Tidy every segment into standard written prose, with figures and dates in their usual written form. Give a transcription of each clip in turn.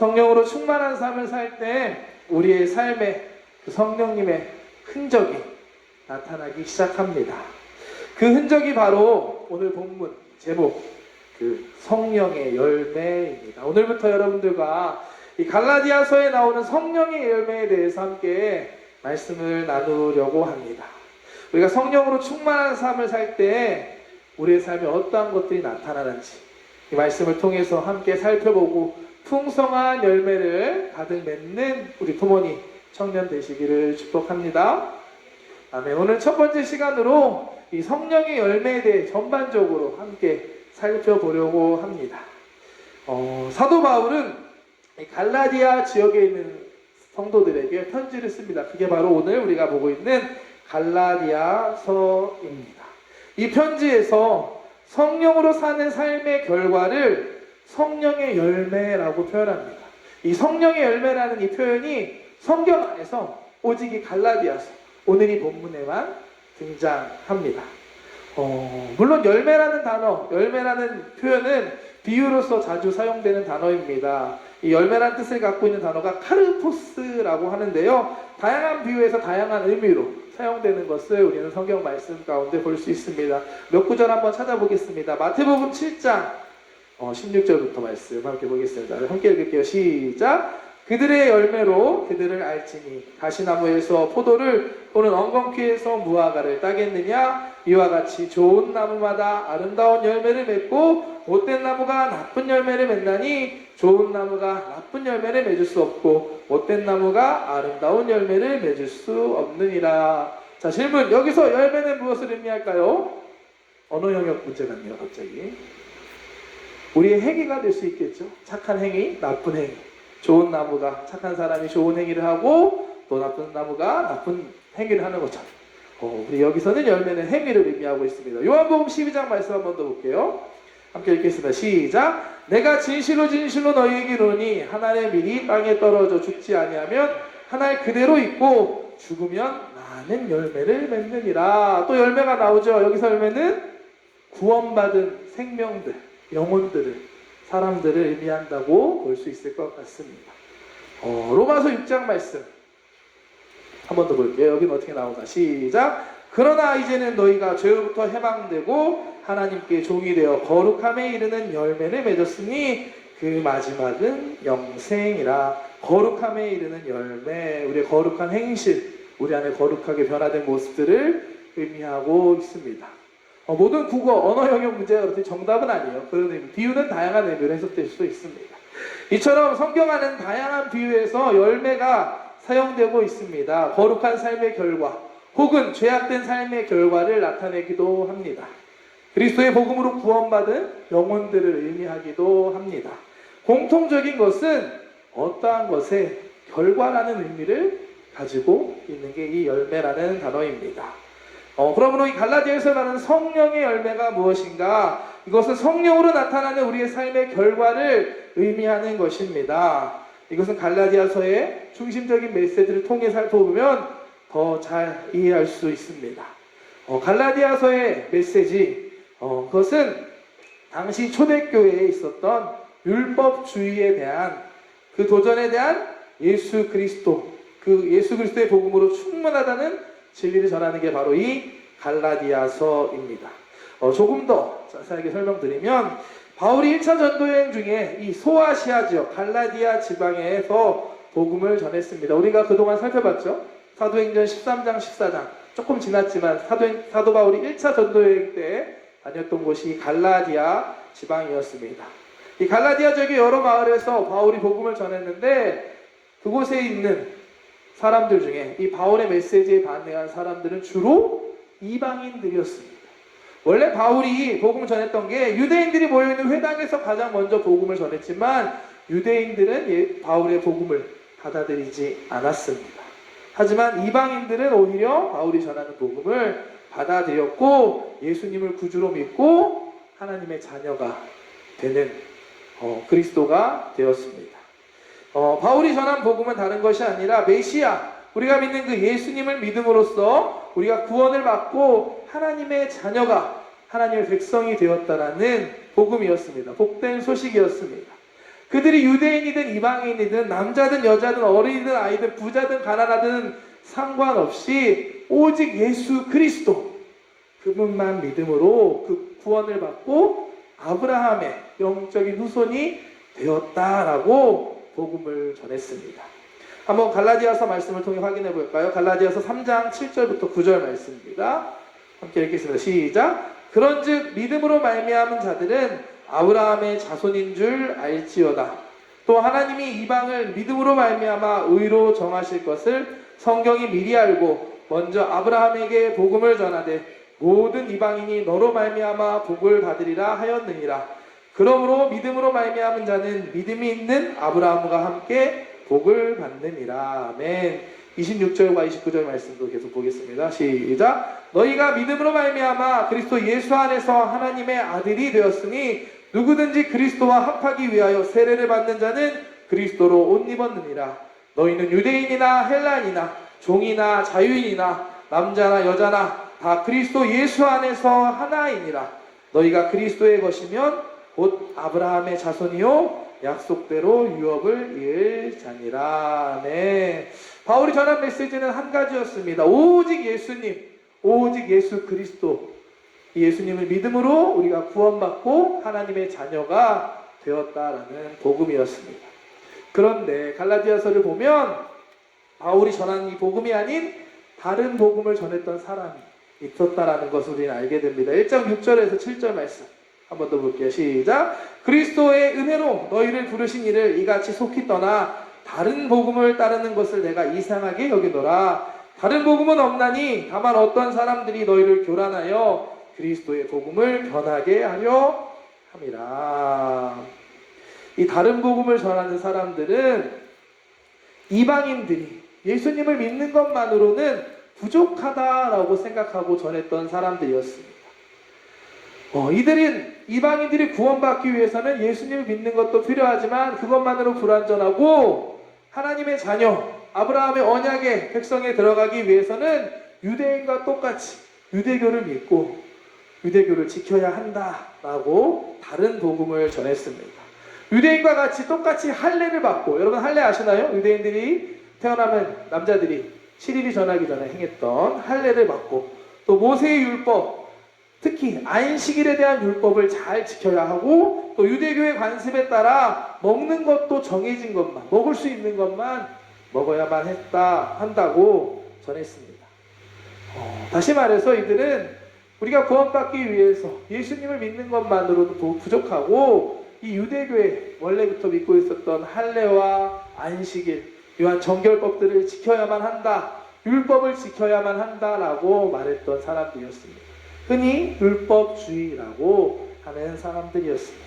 성령으로 충만한 삶을 살 때 우리의 삶에 그 성령님의 흔적이 나타나기 시작합니다. 그 흔적이 바로 오늘 본문 제목, 그 성령의 열매입니다. 오늘부터 여러분들과 이 갈라디아서에 나오는 성령의 열매에 대해서 함께 말씀을 나누려고 합니다. 우리가 성령으로 충만한 삶을 살 때 우리의 삶에 어떠한 것들이 나타나는지 이 말씀을 통해서 함께 살펴보고 풍성한 열매를 가득 맺는 우리 부모님, 청년 되시기를 축복합니다. 아멘. 오늘 첫 번째 시간으로 이 성령의 열매에 대해 전반적으로 함께 살펴보려고 합니다. 사도 바울은 갈라디아 지역에 있는 성도들에게 편지를 씁니다. 그게 바로 오늘 우리가 보고 있는 갈라디아서입니다. 이 편지에서 성령으로 사는 삶의 결과를 성령의 열매라고 표현합니다. 이 성령의 열매라는 이 표현이 성경 안에서 오직 이 갈라디아서, 오늘 이 본문에만 등장합니다. 물론 열매라는 단어, 열매라는 표현은 비유로서 자주 사용되는 단어입니다. 이 열매라는 뜻을 갖고 있는 단어가 카르포스라고 하는데요, 다양한 비유에서 다양한 의미로 사용되는 것을 우리는 성경 말씀 가운데 볼 수 있습니다. 몇 구절 한번 찾아보겠습니다. 마태복음 7장 16절부터 말씀 함께 보겠습니다. 함께 읽을게요. 시작. 그들의 열매로 그들을 알지니 가시나무에서 포도를 또는 엉겅퀴에서 무화과를 따겠느냐? 이와 같이 좋은 나무마다 아름다운 열매를 맺고 못된 나무가 나쁜 열매를 맺나니 좋은 나무가 나쁜 열매를 맺을 수 없고 못된 나무가 아름다운 열매를 맺을 수 없느니라. 자, 질문. 여기서 열매는 무엇을 의미할까요? 언어 영역 문제 같네요. 갑자기 우리의 행위가 될 수 있겠죠. 착한 행위, 나쁜 행위. 좋은 나무가 착한 사람이 좋은 행위를 하고 또 나쁜 나무가 나쁜 행위를 하는 것처럼 우리 여기서는 열매는 행위를 의미하고 있습니다. 요한복음 12장 말씀 한 번 더 볼게요. 함께 읽겠습니다. 시작. 내가 진실로 진실로 너희에게 이르노니 한 알의 밀이 땅에 떨어져 죽지 아니하면 한 알 그대로 있고 죽으면 많은 열매를 맺느니라. 또 열매가 나오죠. 여기서 열매는 구원받은 생명들, 영혼들을, 사람들을 의미한다고 볼 수 있을 것 같습니다. 로마서 6장 말씀 한 번 더 볼게요. 여기는 어떻게 나오나. 시작. 그러나 이제는 너희가 죄로부터 해방되고 하나님께 종이 되어 거룩함에 이르는 열매를 맺었으니 그 마지막은 영생이라. 거룩함에 이르는 열매, 우리의 거룩한 행실, 우리 안에 거룩하게 변화된 모습들을 의미하고 있습니다. 모든 국어, 언어 영역 문제가 그렇듯 정답은 아니에요. 그런 의미, 비유는 다양한 의미로 해석될 수 있습니다. 이처럼 성경 안은 다양한 비유에서 열매가 사용되고 있습니다. 거룩한 삶의 결과, 혹은 죄악된 삶의 결과를 나타내기도 합니다. 그리스도의 복음으로 구원받은 영혼들을 의미하기도 합니다. 공통적인 것은 어떠한 것의 결과라는 의미를 가지고 있는 게 이 열매라는 단어입니다. 그러므로 이 갈라디아에서 말하는 성령의 열매가 무엇인가? 이것은 성령으로 나타나는 우리의 삶의 결과를 의미하는 것입니다. 이것은 갈라디아서의 중심적인 메시지를 통해 살펴보면 더 잘 이해할 수 있습니다. 갈라디아서의 메시지, 그것은 당시 초대교회에 있었던 율법주의에 대한 그 도전에 대한 예수 그리스도, 그 예수 그리스도의 복음으로 충분하다는 진리를 전하는 게 바로 이 갈라디아서입니다. 조금 더 자세하게 설명드리면 바울이 1차 전도여행 중에 이 소아시아 지역 갈라디아 지방에서 복음을 전했습니다. 우리가 그동안 살펴봤죠. 사도행전 13장 14장 조금 지났지만 사도 바울이 1차 전도여행 때 다녔던 곳이 갈라디아 지방이었습니다. 이 갈라디아 지역의 여러 마을에서 바울이 복음을 전했는데 그곳에 있는 사람들 중에 이 바울의 메시지에 반응한 사람들은 주로 이방인들이었습니다. 원래 바울이 복음을 전했던 게 유대인들이 모여있는 회당에서 가장 먼저 복음을 전했지만 유대인들은 바울의 복음을 받아들이지 않았습니다. 하지만 이방인들은 오히려 바울이 전하는 복음을 받아들였고 예수님을 구주로 믿고 하나님의 자녀가 되는 그리스도가 되었습니다. 바울이 전한 복음은 다른 것이 아니라 메시아, 우리가 믿는 그 예수님을 믿음으로써 우리가 구원을 받고 하나님의 자녀가, 하나님의 백성이 되었다라는 복음이었습니다. 복된 소식이었습니다. 그들이 유대인이든 이방인이든 남자든 여자든 어린이든 아이든 부자든 가난하든 상관없이 오직 예수 그리스도 그분만 믿음으로 그 구원을 받고 아브라함의 영적인 후손이 되었다라고 복음을 전했습니다. 한번 갈라디아서 말씀을 통해 확인해 볼까요? 갈라디아서 3장 7절부터 9절 말씀입니다. 함께 읽겠습니다. 시작. 그런즉 믿음으로 말미암은 자들은 아브라함의 자손인 줄 알지어다. 또 하나님이 이방을 믿음으로 말미암아 의로 정하실 것을 성경이 미리 알고 먼저 아브라함에게 복음을 전하되 모든 이방인이 너로 말미암아 복을 받으리라 하였느니라. 그러므로 믿음으로 말미암은 자는 믿음이 있는 아브라함과 함께 복을 받느니라. 아멘. 26절과 29절 말씀도 계속 보겠습니다. 시작. 너희가 믿음으로 말미암아 그리스도 예수 안에서 하나님의 아들이 되었으니 누구든지 그리스도와 합하기 위하여 세례를 받는 자는 그리스도로 옷 입었느니라. 너희는 유대인이나 헬라인이나 종이나 자유인이나 남자나 여자나 다 그리스도 예수 안에서 하나이니라. 너희가 그리스도의 것이면 곧 아브라함의 자손이요 약속대로 유업을 이을 자니라. 네. 바울이 전한 메시지는 한 가지였습니다. 오직 예수님, 오직 예수 그리스도, 이 예수님을 믿음으로 우리가 구원받고 하나님의 자녀가 되었다라는 복음이었습니다. 그런데 갈라디아서를 보면 바울이 전한 이 복음이 아닌 다른 복음을 전했던 사람이 있었다라는 것을 우리는 알게 됩니다. 1장 6절에서 7절 말씀 한 번 더 볼게요. 시작. 그리스도의 은혜로 너희를 부르신 이를 이같이 속히 떠나 다른 복음을 따르는 것을 내가 이상하게 여기노라. 다른 복음은 없나니 다만 어떤 사람들이 너희를 교란하여 그리스도의 복음을 변하게 하려 함이라. 이 다른 복음을 전하는 사람들은 이방인들이 예수님을 믿는 것만으로는 부족하다라고 생각하고 전했던 사람들이었습니다. 이방인들이 구원받기 위해서는 예수님을 믿는 것도 필요하지만 그것만으로 불완전하고 하나님의 자녀, 아브라함의 언약의 백성에 들어가기 위해서는 유대인과 똑같이 유대교를 믿고 유대교를 지켜야 한다라고 다른 복음을 전했습니다. 유대인과 같이 똑같이 할례를 받고, 여러분 할례 아시나요? 유대인들이 태어나면 남자들이 7일이 전하기 전에 행했던 할례를 받고, 또 모세의 율법, 특히 안식일에 대한 율법을 잘 지켜야 하고, 또 유대교의 관습에 따라 먹는 것도 정해진 것만, 먹을 수 있는 것만 먹어야만 한다고 전했습니다. 다시 말해서 이들은 우리가 구원받기 위해서 예수님을 믿는 것만으로도 부족하고, 이 유대교에 원래부터 믿고 있었던 할례와 안식일, 이러한 정결법들을 지켜야만 한다, 율법을 지켜야만 한다라고 말했던 사람들이었습니다. 흔히 율법주의라고 하는 사람들이었습니다.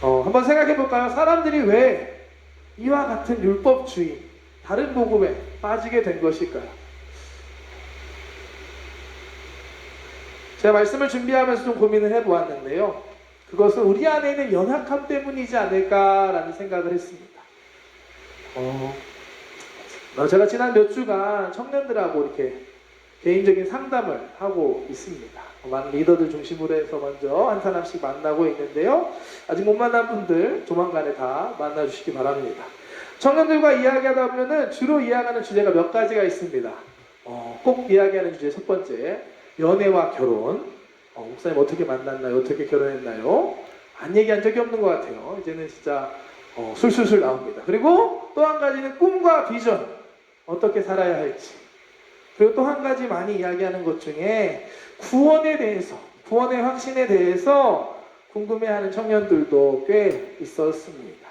한번 생각해 볼까요? 사람들이 왜 이와 같은 율법주의, 다른 복음에 빠지게 된 것일까요? 제가 말씀을 준비하면서 좀 고민을 해보았는데요. 그것은 우리 안에 있는 연약함 때문이지 않을까라는 생각을 했습니다. 제가 지난 몇 주간 청년들하고 이렇게 개인적인 상담을 하고 있습니다. 많은 리더들 중심으로 해서 먼저 한 사람씩 만나고 있는데요. 아직 못 만난 분들 조만간에 다 만나주시기 바랍니다. 청년들과 이야기하다 보면은 주로 이야기하는 주제가 몇 가지가 있습니다. 꼭 이야기하는 주제 첫 번째, 연애와 결혼. 목사님 어떻게 만났나요? 어떻게 결혼했나요? 안 얘기한 적이 없는 것 같아요. 이제는 진짜 술술술 나옵니다. 그리고 또 한 가지는 꿈과 비전, 어떻게 살아야 할지. 그리고 또 한 가지 많이 이야기하는 것 중에 구원에 대해서, 구원의 확신에 대해서 궁금해하는 청년들도 꽤 있었습니다.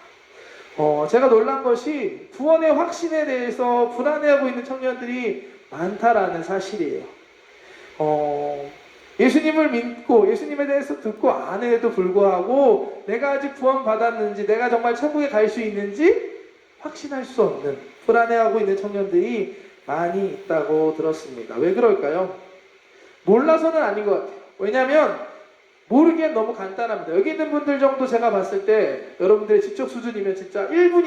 제가 놀란 것이 구원의 확신에 대해서 불안해하고 있는 청년들이 많다라는 사실이에요. 예수님을 믿고 예수님에 대해서 듣고 안에도 불구하고 내가 아직 구원받았는지, 내가 정말 천국에 갈 수 있는지 확신할 수 없는, 불안해하고 있는 청년들이 많이 있다고 들었습니다. 왜 그럴까요? 몰라서는 아닌 것 같아요. 왜냐하면 모르기엔 너무 간단합니다. 여기 있는 분들 정도 제가 봤을 때 여러분들의 지적 수준이면 진짜 1분,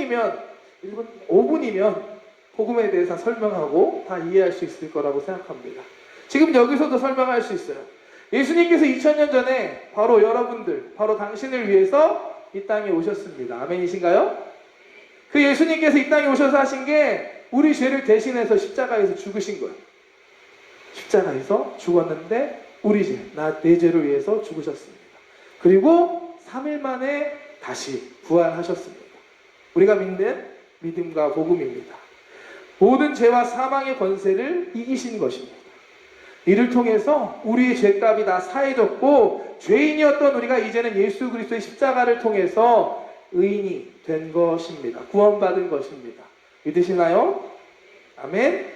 5분이면 복음에 대해서 설명하고 다 이해할 수 있을 거라고 생각합니다. 지금 여기서도 설명할 수 있어요. 예수님께서 2000년 전에 바로 여러분들, 바로 당신을 위해서 이 땅에 오셨습니다. 아멘이신가요? 그 예수님께서 이 땅에 오셔서 하신 게 우리 죄를 대신해서 십자가에서 죽으신 거예요. 십자가에서 죽었는데 우리 죄, 내 죄를 위해서 죽으셨습니다. 그리고 3일 만에 다시 부활하셨습니다. 우리가 믿는 믿음과 복음입니다. 모든 죄와 사망의 권세를 이기신 것입니다. 이를 통해서 우리의 죄값이 다 사해졌고 죄인이었던 우리가 이제는 예수 그리스도의 십자가를 통해서 의인이 된 것입니다. 구원받은 것입니다. 믿으시나요? 아멘.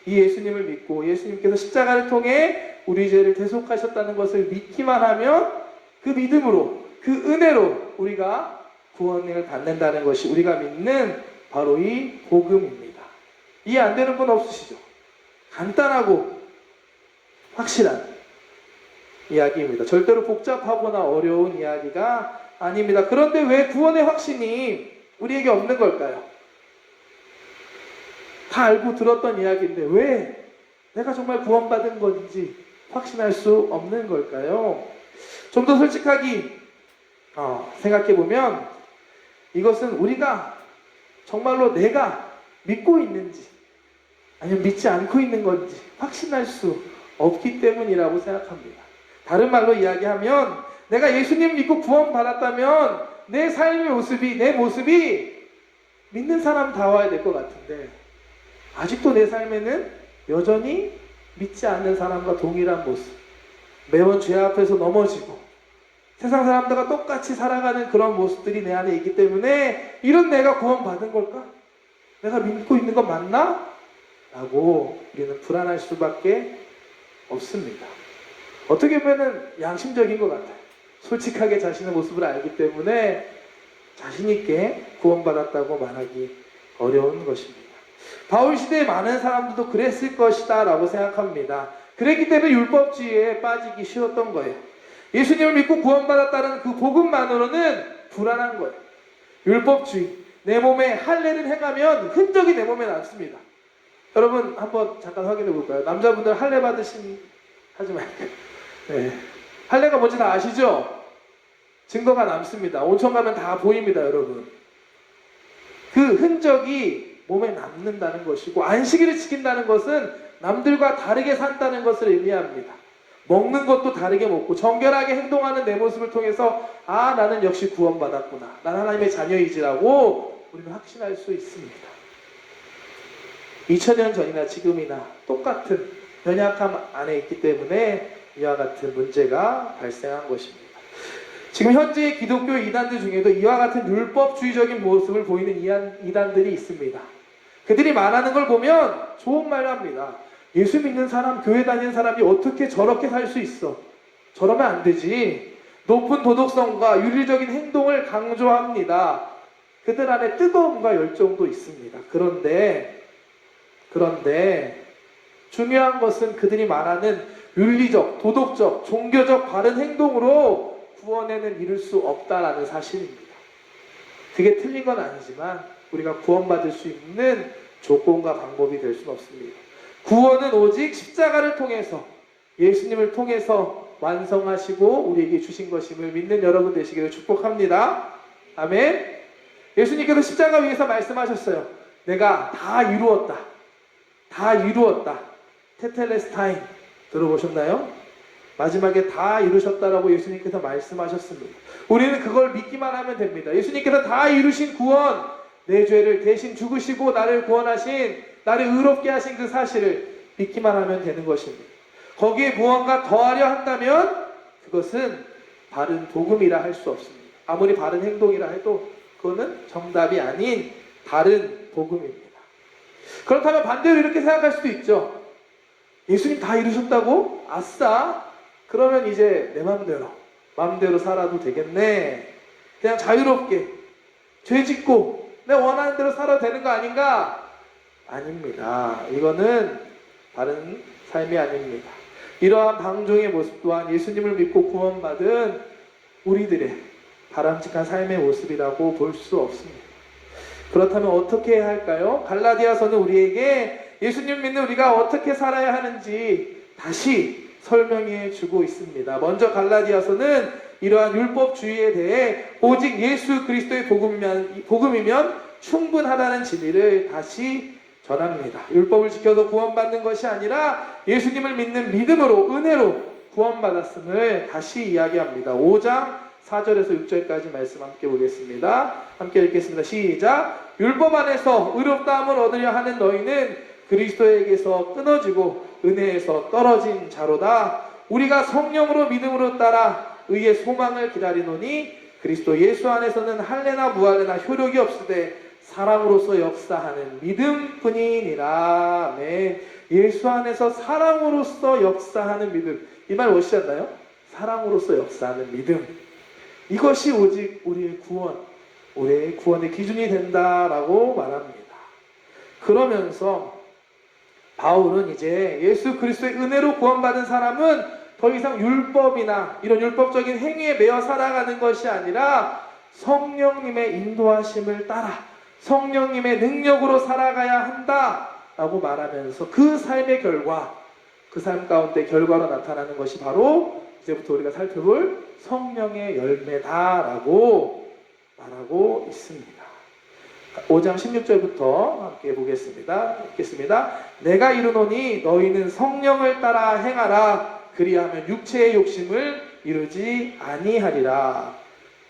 이 예수님을 믿고 예수님께서 십자가를 통해 우리 죄를 대속하셨다는 것을 믿기만 하면 그 믿음으로 그 은혜로 우리가 구원을 받는다는 것이 우리가 믿는 바로 이 복음입니다. 이해 안 되는 분 없으시죠? 간단하고 확실한 이야기입니다. 절대로 복잡하거나 어려운 이야기가 아닙니다. 그런데 왜 구원의 확신이 우리에게 없는 걸까요? 다 알고 들었던 이야기인데 왜 내가 정말 구원받은 건지 확신할 수 없는 걸까요? 좀 더 솔직하게 생각해보면 이것은 우리가 정말로 내가 믿고 있는지 아니면 믿지 않고 있는 건지 확신할 수 없기 때문이라고 생각합니다. 다른 말로 이야기하면 내가 예수님 믿고 구원받았다면 내 삶의 모습이, 내 모습이 믿는 사람다워야 될 것 같은데 아직도 내 삶에는 여전히 믿지 않는 사람과 동일한 모습, 매번 죄 앞에서 넘어지고 세상 사람들과 똑같이 살아가는 그런 모습들이 내 안에 있기 때문에 이런 내가 구원받은 걸까? 내가 믿고 있는 건 맞나? 라고 우리는 불안할 수밖에 없습니다. 어떻게 보면 양심적인 것 같아요. 솔직하게 자신의 모습을 알기 때문에 자신 있게 구원받았다고 말하기 어려운 것입니다. 바울 시대에 많은 사람들도 그랬을 것이다 라고 생각합니다. 그랬기 때문에 율법주의에 빠지기 쉬웠던 거예요. 예수님을 믿고 구원받았다는 그 복음만으로는 불안한 거예요. 율법주의, 내 몸에 할례를 행하면 흔적이 내 몸에 남습니다. 여러분 한번 잠깐 확인해 볼까요? 남자분들 할례 받으신 하지 말고요. 네. 할례가 뭔지 다 아시죠? 증거가 남습니다. 온천 가면 다 보입니다, 여러분. 그 흔적이 몸에 남는다는 것이고 안식일을 지킨다는 것은 남들과 다르게 산다는 것을 의미합니다. 먹는 것도 다르게 먹고 정결하게 행동하는 내 모습을 통해서 나는 역시 구원받았구나. 난 하나님의 자녀이지라고 우리는 확신할 수 있습니다. 2000년 전이나 지금이나 똑같은 연약함 안에 있기 때문에 이와 같은 문제가 발생한 것입니다. 지금 현재의 기독교 이단들 중에도 이와 같은 율법주의적인 모습을 보이는 이단들이 있습니다. 그들이 말하는 걸 보면 좋은 말을 합니다. 예수 믿는 사람, 교회 다니는 사람이 어떻게 저렇게 살 수 있어? 저러면 안 되지. 높은 도덕성과 윤리적인 행동을 강조합니다. 그들 안에 뜨거움과 열정도 있습니다. 그런데 중요한 것은 그들이 말하는 윤리적, 도덕적, 종교적 바른 행동으로 구원에는 이룰 수 없다라는 사실입니다. 그게 틀린 건 아니지만 우리가 구원받을 수 있는 조건과 방법이 될 수는 없습니다. 구원은 오직 십자가를 통해서 예수님을 통해서 완성하시고 우리에게 주신 것임을 믿는 여러분 되시기를 축복합니다. 아멘. 예수님께서 십자가 위에서 말씀하셨어요. 내가 다 이루었다. 다 이루었다. 테텔레스타인 들어보셨나요? 마지막에 다 이루셨다라고 예수님께서 말씀하셨습니다. 우리는 그걸 믿기만 하면 됩니다. 예수님께서 다 이루신 구원, 내 죄를 대신 죽으시고 나를 구원하신, 나를 의롭게 하신 그 사실을 믿기만 하면 되는 것입니다. 거기에 무언가 더하려 한다면 그것은 바른 복음이라 할 수 없습니다. 아무리 바른 행동이라 해도 그거는 정답이 아닌 다른 복음입니다. 그렇다면 반대로 이렇게 생각할 수도 있죠. 예수님 다 이루셨다고? 아싸! 그러면 이제 내 마음대로 살아도 되겠네. 그냥 자유롭게 죄 짓고 내 원하는 대로 살아도 되는 거 아닌가? 아닙니다. 이거는 바른 삶이 아닙니다. 이러한 방종의 모습 또한 예수님을 믿고 구원받은 우리들의 바람직한 삶의 모습이라고 볼 수 없습니다. 그렇다면 어떻게 해야 할까요? 갈라디아서는 우리에게 예수님 믿는 우리가 어떻게 살아야 하는지 다시 설명해 주고 있습니다. 먼저 갈라디아서는 이러한 율법주의에 대해 오직 예수 그리스도의 복음이면 충분하다는 진리를 다시 전합니다. 율법을 지켜서 구원받는 것이 아니라 예수님을 믿는 믿음으로, 은혜로 구원받았음을 다시 이야기합니다. 5장 4절에서 6절까지 말씀 함께 보겠습니다. 함께 읽겠습니다. 시작. 율법 안에서 의롭다함을 얻으려 하는 너희는 그리스도에게서 끊어지고 은혜에서 떨어진 자로다. 우리가 성령으로 믿음으로 따라 의의 소망을 기다리노니 그리스도 예수 안에서는 할례나 무할례나 효력이 없으되 사랑으로서 역사하는 믿음뿐이니라. 아멘. 예수 안에서 사랑으로서 역사하는 믿음. 이 말 멋있잖아요. 사랑으로서 역사하는 믿음. 이것이 오직 우리의 구원의 기준이 된다라고 말합니다. 그러면서 바울은 이제 예수 그리스도의 은혜로 구원받은 사람은 더 이상 율법이나 이런 율법적인 행위에 매여 살아가는 것이 아니라 성령님의 인도하심을 따라 성령님의 능력으로 살아가야 한다라고 말하면서 그 삶의 결과, 그 삶 가운데 결과로 나타나는 것이 바로 이제부터 우리가 살펴볼 성령의 열매다라고 말하고 있습니다. 5장 16절부터 함께 보겠습니다. 읽겠습니다. 내가 이르노니 너희는 성령을 따라 행하라. 그리하면 육체의 욕심을 이루지 아니하리라.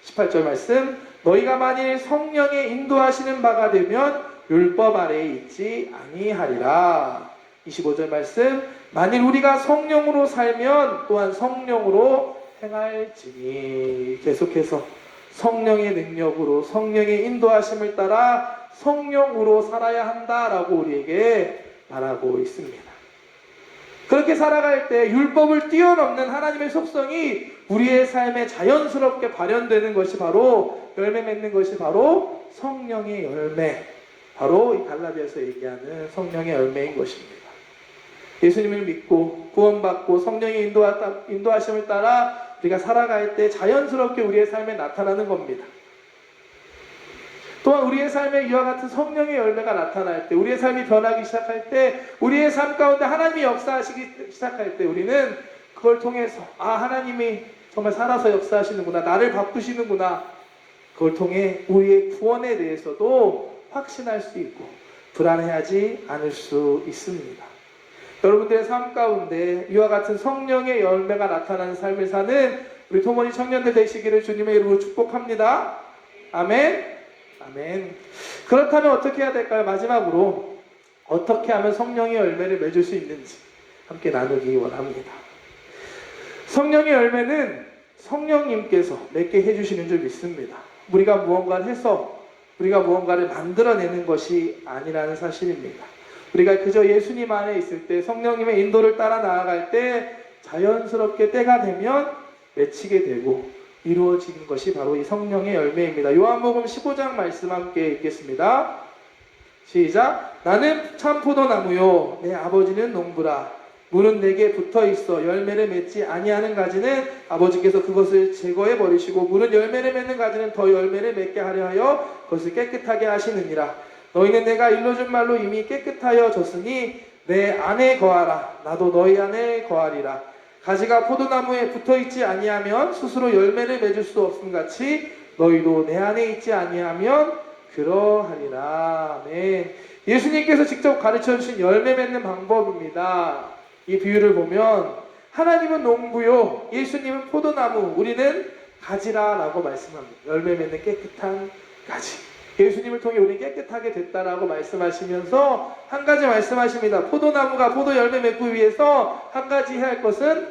18절 말씀. 너희가 만일 성령의 인도하시는 바가 되면 율법 아래에 있지 아니하리라. 25절 말씀. 만일 우리가 성령으로 살면 또한 성령으로 행할지니. 계속해서 성령의 능력으로 성령의 인도하심을 따라 성령으로 살아야 한다라고 우리에게 말하고 있습니다. 그렇게 살아갈 때 율법을 뛰어넘는 하나님의 속성이 우리의 삶에 자연스럽게 발현되는 것이 바로 열매 맺는 것이 바로 성령의 열매, 바로 이 갈라디아서 얘기하는 성령의 열매인 것입니다. 예수님을 믿고 구원받고 성령의 인도하심을 따라 우리가 살아갈 때 자연스럽게 우리의 삶에 나타나는 겁니다. 또한 우리의 삶에 이와 같은 성령의 열매가 나타날 때, 우리의 삶이 변하기 시작할 때, 우리의 삶 가운데 하나님이 역사하시기 시작할 때 우리는 그걸 통해서 하나님이 정말 살아서 역사하시는구나, 나를 바꾸시는구나, 그걸 통해 우리의 구원에 대해서도 확신할 수 있고 불안해하지 않을 수 있습니다. 여러분들의 삶 가운데 이와 같은 성령의 열매가 나타나는 삶을 사는 우리 토모니 청년들 되시기를 주님의 이름으로 축복합니다. 아멘. 아멘. 그렇다면 어떻게 해야 될까요? 마지막으로 어떻게 하면 성령의 열매를 맺을 수 있는지 함께 나누기 원합니다. 성령의 열매는 성령님께서 맺게 해주시는 줄 믿습니다. 우리가 무언가를 해서 우리가 무언가를 만들어내는 것이 아니라는 사실입니다. 우리가 그저 예수님 안에 있을 때, 성령님의 인도를 따라 나아갈 때 자연스럽게 때가 되면 맺히게 되고 이루어지는 것이 바로 이 성령의 열매입니다. 요한복음 15장 말씀 함께 읽겠습니다. 시작. 나는 참 포도나무요 내 아버지는 농부라. 물은 내게 붙어있어 열매를 맺지 아니하는 가지는 아버지께서 그것을 제거해 버리시고 물은 열매를 맺는 가지는 더 열매를 맺게 하려 하여 그것을 깨끗하게 하시느니라. 너희는 내가 일러준 말로 이미 깨끗하여 졌으니 내 안에 거하라. 나도 너희 안에 거하리라. 가지가 포도나무에 붙어있지 아니하면 스스로 열매를 맺을 수 없음 같이 너희도 내 안에 있지 아니하면 그러하리라. 아멘. 예수님께서 직접 가르쳐주신 열매 맺는 방법입니다. 이 비유를 보면 하나님은 농부요 예수님은 포도나무, 우리는 가지라라고 말씀합니다. 열매 맺는 깨끗한 가지. 예수님을 통해 우리는 깨끗하게 됐다라고 말씀하시면서 한 가지 말씀하십니다. 포도나무가 포도 열매 맺기 위해서 한 가지 해야 할 것은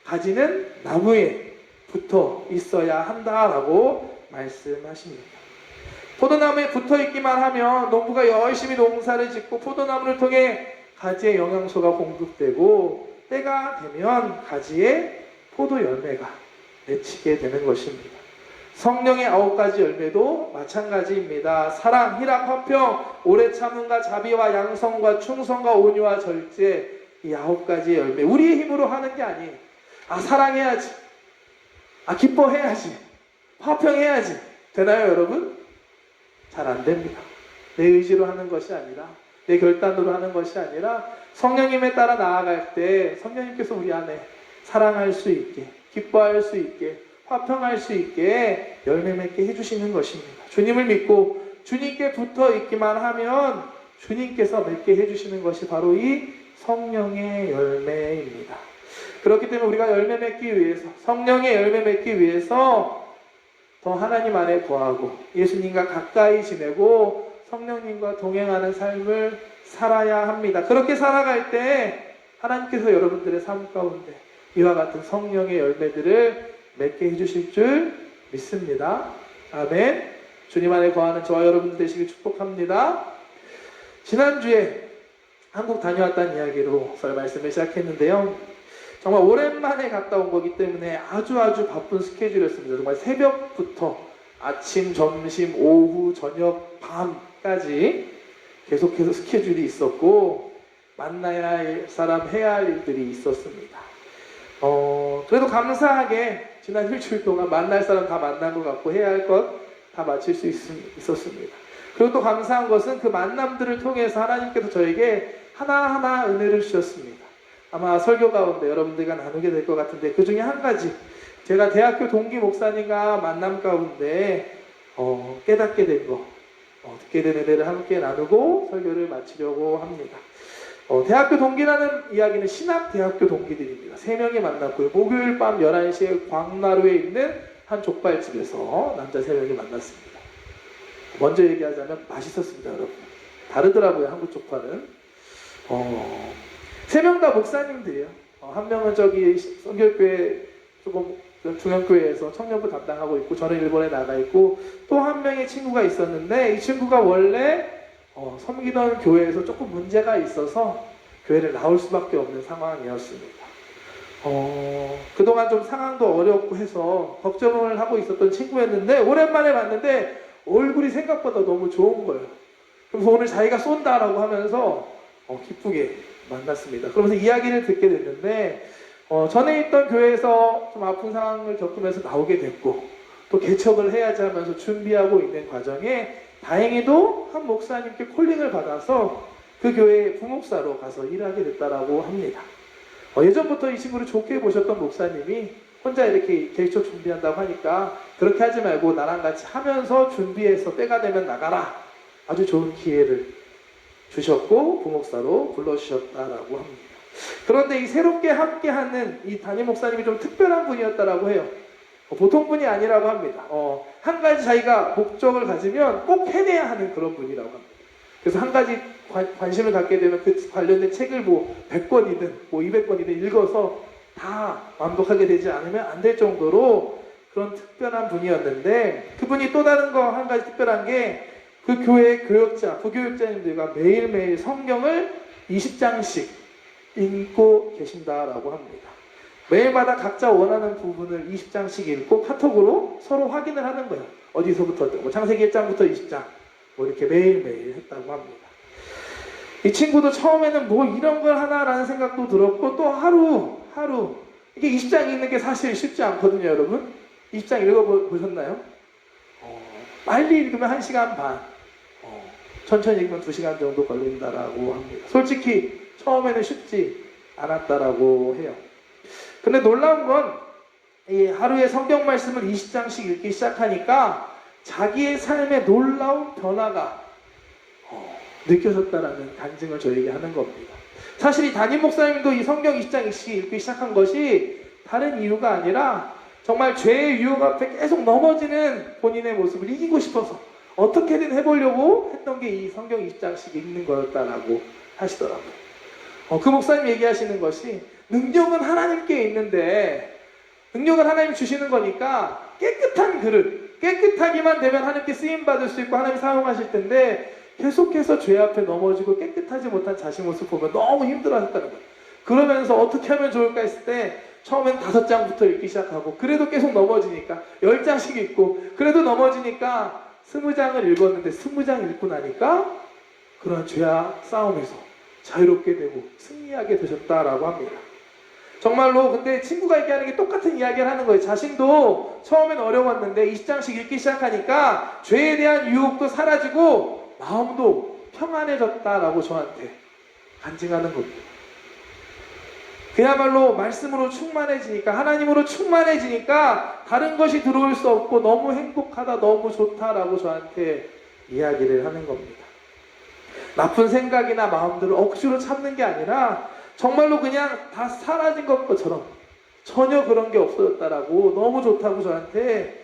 가지는 나무에 붙어 있어야 한다라고 말씀하십니다. 포도나무에 붙어 있기만 하면 농부가 열심히 농사를 짓고 포도나무를 통해 가지의 영양소가 공급되고 때가 되면 가지에 포도 열매가 맺히게 되는 것입니다. 성령의 9가지 열매도 마찬가지입니다. 사랑, 희락, 화평, 오래 참음과 자비와 양성과 충성과 온유와 절제, 이 9가지 열매. 우리의 힘으로 하는 게 아니에요. 사랑해야지, 기뻐해야지, 화평해야지. 되나요, 여러분? 잘 안 됩니다. 내 의지로 하는 것이 아니라, 내 결단으로 하는 것이 아니라 성령님에 따라 나아갈 때 성령님께서 우리 안에 사랑할 수 있게, 기뻐할 수 있게, 화평할 수 있게 열매 맺게 해주시는 것입니다. 주님을 믿고 주님께 붙어 있기만 하면 주님께서 맺게 해주시는 것이 바로 이 성령의 열매입니다. 그렇기 때문에 우리가 열매 맺기 위해서, 성령의 열매 맺기 위해서 더 하나님 안에 거하고 예수님과 가까이 지내고 성령님과 동행하는 삶을 살아야 합니다. 그렇게 살아갈 때 하나님께서 여러분들의 삶 가운데 이와 같은 성령의 열매들을 맺게 해주실 줄 믿습니다. 아멘. 주님 안에 거하는 저와 여러분들 되시길 축복합니다. 지난주에 한국 다녀왔다는 이야기로 설 말씀을 시작했는데요. 정말 오랜만에 갔다 온 거기 때문에 아주 바쁜 스케줄이었습니다. 정말 새벽부터 아침, 점심, 오후, 저녁, 밤까지 계속해서 스케줄이 있었고 만나야 할 사람, 해야 할 일들이 있었습니다. 그래도 감사하게 지난 일주일 동안 만날 사람 다 만난 것 같고 해야 할 것 다 마칠 수 있었습니다. 그리고 또 감사한 것은 그 만남들을 통해서 하나님께서 저에게 하나하나 은혜를 주셨습니다. 아마 설교 가운데 여러분들과 나누게 될 것 같은데 그 중에 한 가지, 제가 대학교 동기 목사님과 만남 가운데 깨닫게 된 거, 듣게 된 은혜를 함께 나누고 설교를 마치려고 합니다. 대학교 동기라는 이야기는 신학대학교 동기들입니다. 3명이 만났고요. 목요일 밤 11시에 광나루에 있는 한 족발집에서 남자 3명이 만났습니다. 먼저 얘기하자면 맛있었습니다, 여러분. 다르더라고요, 한국 족발은. 3명 다 목사님들이에요. 한 명은 저기 성결교회 조금 중앙교회에서 청년부 담당하고 있고 저는 일본에 나가 있고 또 한 명의 친구가 있었는데 이 친구가 원래 섬기던 교회에서 조금 문제가 있어서 교회를 나올 수밖에 없는 상황이었습니다. 그동안 좀 상황도 어렵고 해서 걱정을 하고 있었던 친구였는데 오랜만에 봤는데 얼굴이 생각보다 너무 좋은 거예요. 그래서 오늘 자기가 쏜다라고 하면서 기쁘게 만났습니다. 그러면서 이야기를 듣게 됐는데 전에 있던 교회에서 좀 아픈 상황을 겪으면서 나오게 됐고 또 개척을 해야지 하면서 준비하고 있는 과정에 다행히도 한 목사님께 콜링을 받아서 그 교회의 부목사로 가서 일하게 됐다라고 합니다. 예전부터 이 친구를 좋게 보셨던 목사님이 혼자 이렇게 개척 준비한다고 하니까 그렇게 하지 말고 나랑 같이 하면서 준비해서 때가 되면 나가라, 아주 좋은 기회를 주셨고 부목사로 불러주셨다라고 합니다. 그런데 이 새롭게 함께하는 이 담임 목사님이 좀 특별한 분이었다라고 해요. 보통 분이 아니라고 합니다. 한 가지 자기가 목적을 가지면 꼭 해내야 하는 그런 분이라고 합니다. 그래서 한 가지 관심을 갖게 되면 그 관련된 책을 100권이든 200권이든 읽어서 다 완독하게 되지 않으면 안 될 정도로 그런 특별한 분이었는데 그분이 또 다른 거 한 가지 특별한 게 그 교회의 교역자, 부교역자님들과 매일매일 성경을 20장씩 읽고 계신다라고 합니다. 매일마다 각자 원하는 부분을 20장씩 읽고 카톡으로 서로 확인을 하는 거예요. 어디서부터, 창세기 1장부터 20장 이렇게 매일매일 했다고 합니다. 이 친구도 처음에는 이런 걸 하나라는 생각도 들었고 또 하루 이게 20장 읽는 게 사실 쉽지 않거든요, 여러분. 20장 읽어보셨나요? 빨리 읽으면 1시간 반, 천천히 읽으면 2시간 정도 걸린다라고 합니다. 솔직히 처음에는 쉽지 않았다라고 해요. 근데 놀라운 건 이 하루에 성경 말씀을 20장씩 읽기 시작하니까 자기의 삶에 놀라운 변화가 느껴졌다라는 간증을 저에게 하는 겁니다. 사실 이 담임 목사님도 이 성경 20장씩 읽기 시작한 것이 다른 이유가 아니라 정말 죄의 유혹 앞에 계속 넘어지는 본인의 모습을 이기고 싶어서 어떻게든 해보려고 했던 게 이 성경 20장씩 읽는 거였다라고 하시더라고요. 그 목사님 얘기하시는 것이 능력은 하나님께 있는데 능력은 하나님 주시는 거니까 깨끗한 그릇, 깨끗하기만 되면 하나님께 쓰임받을 수 있고 하나님 사용하실 텐데 계속해서 죄 앞에 넘어지고 깨끗하지 못한 자신 모습 보면 너무 힘들어하셨다는 거예요. 그러면서 어떻게 하면 좋을까 했을 때 처음엔 5장부터 읽기 시작하고 그래도 계속 넘어지니까 10장씩 읽고 그래도 넘어지니까 20장을 읽었는데 20장 읽고 나니까 그런 죄와 싸움에서 자유롭게 되고 승리하게 되셨다라고 합니다. 정말로 근데 친구가 얘기하는 게 똑같은 이야기를 하는 거예요. 자신도 처음엔 어려웠는데 20장씩 읽기 시작하니까 죄에 대한 유혹도 사라지고 마음도 평안해졌다라고 저한테 간증하는 겁니다. 그야말로 말씀으로 충만해지니까, 하나님으로 충만해지니까 다른 것이 들어올 수 없고 너무 행복하다, 너무 좋다라고 저한테 이야기를 하는 겁니다. 나쁜 생각이나 마음들을 억지로 참는 게 아니라 정말로 그냥 다 사라진 것처럼 전혀 그런 게 없어졌다라고 너무 좋다고 저한테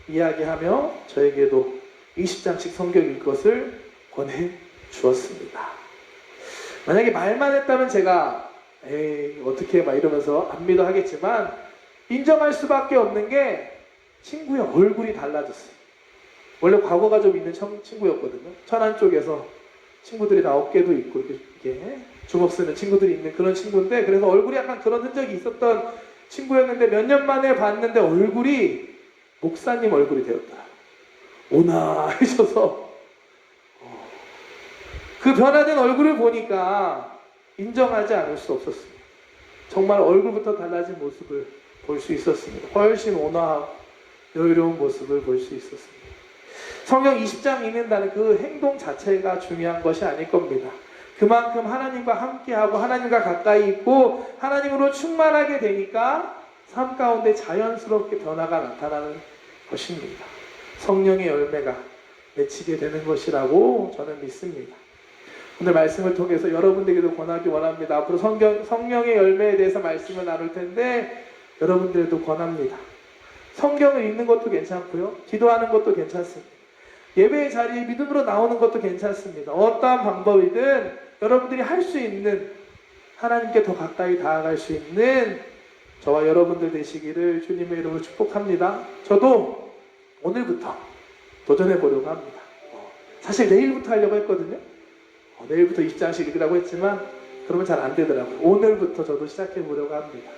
이야기하며 저에게도 20장씩 성경 읽을 것을 권해 주었습니다. 만약에 말만 했다면 제가 에이 어떻게 막 이러면서 안 믿어 하겠지만, 인정할 수밖에 없는 게 친구의 얼굴이 달라졌어요. 원래 과거가 좀 있는 친구였거든요. 천안 쪽에서 친구들이 다 어깨도 있고 이렇게 주먹 쓰는 친구들이 있는 그런 친구인데, 그래서 얼굴이 약간 그런 흔적이 있었던 친구였는데 몇 년 만에 봤는데 얼굴이 목사님 얼굴이 되었더라고요. 온화해져서 그 변화된 얼굴을 보니까 인정하지 않을 수 없었습니다. 정말 얼굴부터 달라진 모습을 볼 수 있었습니다. 훨씬 온화하고 여유로운 모습을 볼 수 있었습니다. 성경 20장 읽는다는 그 행동 자체가 중요한 것이 아닐 겁니다. 그만큼 하나님과 함께하고 하나님과 가까이 있고 하나님으로 충만하게 되니까 삶 가운데 자연스럽게 변화가 나타나는 것입니다. 성령의 열매가 맺히게 되는 것이라고 저는 믿습니다. 오늘 말씀을 통해서 여러분들에게도 권하기 원합니다. 앞으로 성령의 열매에 대해서 말씀을 나눌 텐데 여러분들에도 권합니다. 성경을 읽는 것도 괜찮고요, 기도하는 것도 괜찮습니다. 예배의 자리에 믿음으로 나오는 것도 괜찮습니다. 어떠한 방법이든 여러분들이 할 수 있는, 하나님께 더 가까이 다가갈 수 있는 저와 여러분들 되시기를 주님의 이름으로 축복합니다. 저도 오늘부터 도전해 보려고 합니다. 사실 내일부터 하려고 했거든요. 내일부터 20장씩 읽으라고 했지만 그러면 잘 안 되더라고요. 오늘부터 저도 시작해 보려고 합니다.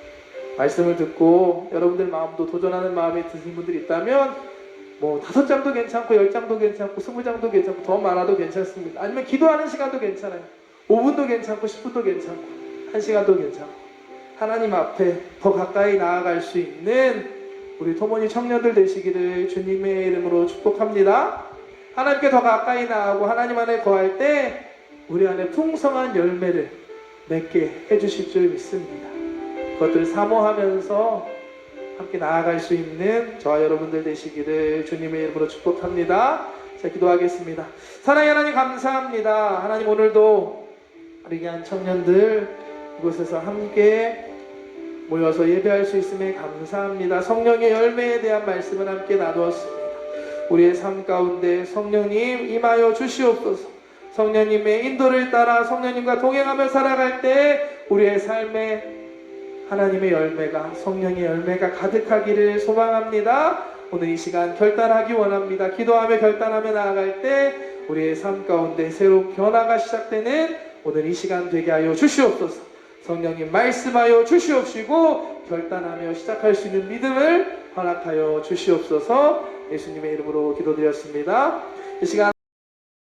말씀을 듣고 여러분들 마음도 도전하는 마음이 드신 분들이 있다면 5장도 괜찮고 10장도 괜찮고 20장도 괜찮고 더 많아도 괜찮습니다. 아니면 기도하는 시간도 괜찮아요. 5분도 괜찮고 10분도 괜찮고 1시간도 괜찮고 하나님 앞에 더 가까이 나아갈 수 있는 우리 토모니 청년들 되시기를 주님의 이름으로 축복합니다. 하나님께 더 가까이 나아가고 하나님 안에 거할 때 우리 안에 풍성한 열매를 맺게 해주실 줄 믿습니다. 그것들을 사모하면서 함께 나아갈 수 있는 저와 여러분들 되시기를 주님의 이름으로 축복합니다. 자, 기도하겠습니다. 사랑의 하나님 감사합니다. 하나님, 오늘도 우리 귀한 청년들 이곳에서 함께 모여서 예배할 수 있음에 감사합니다. 성령의 열매에 대한 말씀을 함께 나누었습니다. 우리의 삶 가운데 성령님 임하여 주시옵소서. 성령님의 인도를 따라 성령님과 동행하며 살아갈 때 우리의 삶에 하나님의 열매가, 성령의 열매가 가득하기를 소망합니다. 오늘 이 시간 결단하기 원합니다. 기도하며 결단하며 나아갈 때 우리의 삶 가운데 새로운 변화가 시작되는 오늘 이 시간 되게 하여 주시옵소서. 성령님 말씀하여 주시옵시고 결단하며 시작할 수 있는 믿음을 허락하여 주시옵소서. 예수님의 이름으로 기도드렸습니다. 이 시간